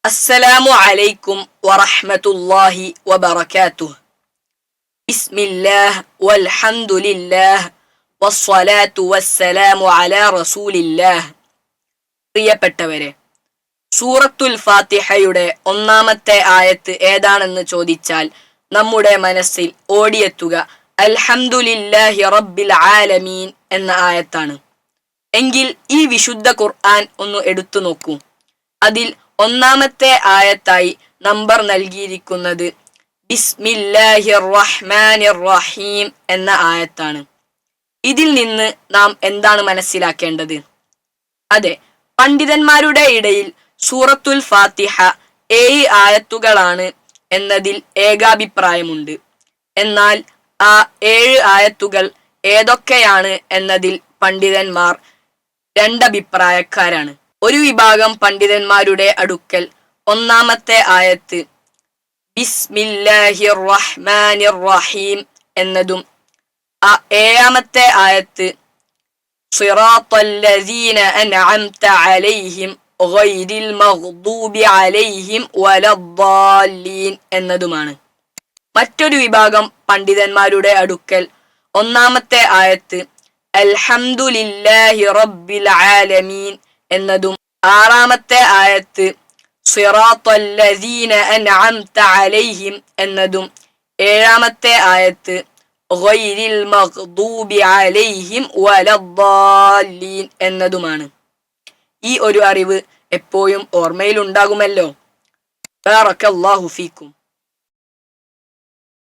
അസ്സലാമു അലൈക്കും വറഹ്മത്തുള്ളാഹി വബറകാതുഹു. ബിസ്മില്ലാഹ് വൽഹംദുലില്ലാഹ് വസ്സലാത്തു വസ്സലാമു അലാ റസൂലില്ലാഹ്. പ്രിയപ്പെട്ടവരെ, സൂറത്തുൽ ഫാത്തിഹയുടെ ഒന്നാമത്തെ ആയത്ത് ഏതാണെന്ന് ചോദിച്ചാൽ നമ്മുടെ മനസ്സിൽ ഓടിയെത്തുക അൽഹംദുലില്ലാഹി റബ്ബിൽ ആലമീൻ എന്ന ആയത്താണ്. എങ്കിൽ ഈ വിശുദ്ധ ഖുർആൻ ഒന്ന് എടുത്തു നോക്കൂ. അതിൽ ഒന്നാമത്തെ ആയത്തായി നമ്പർ നൽകിയിരിക്കുന്നത് ബിസ്മില്ലാഹിർ റഹ്മാനിർ റഹീം എന്ന ആയത്താണ്. ഇതിൽ നിന്ന് നാം എന്താണ് മനസ്സിലാക്കേണ്ടത്? അതെ, പണ്ഡിതന്മാരുടെ ഇടയിൽ സൂറത്തുൽ ഫാത്തിഹ 7 ആയത്തുകളാണ് എന്നതിൽ ഏകാഭിപ്രായമുണ്ട്. എന്നാൽ ആ 7 ആയത്തുകൾ ഏതൊക്കെയാണ് എന്നതിൽ പണ്ഡിതന്മാർ രണ്ടഭിപ്രായക്കാരാണ്. ഒരു വിഭാഗം പണ്ഡിതന്മാരുടെ അടുക്കൽ ഒന്നാമത്തെ ആയത്ത് ബിസ്മില്ലാഹിർ റഹ്മാനിർ റഹീം എന്നതും ആ 7ാമത്തെ ആയത്ത് സിറാത്തല്ലദീന അൻഅംത അലൈഹിം ഗൈരിൽ മഗ്ദൂബി അലൈഹിം വലദ്ദാല്ലീൻ എന്നതുമാണ്. മറ്റൊരു വിഭാഗം പണ്ഡിതന്മാരുടെ അടുക്കൽ ഒന്നാമത്തെ ആയത്ത് അൽഹംദുലില്ലാഹി റബ്ബിൽ ആലമീൻ എന്നതും 6ാമത്തെ ആയത്ത് സിറാത്തല്ലദീന അൻഅംത അലൈഹിം എന്നതും 7ാമത്തെ ആയത്ത് ഗൈരിൽ മഗ്ദൂബി അലൈഹിം വലദ്ദാല്ലീൻ എന്നതുമാണ്. ഈ ഒരു അറിവ് എപ്പോഴും ഓർമ്മയിലുണ്ടാകുമല്ലോ. ബാറക്കല്ലാഹു ഫീക്കും.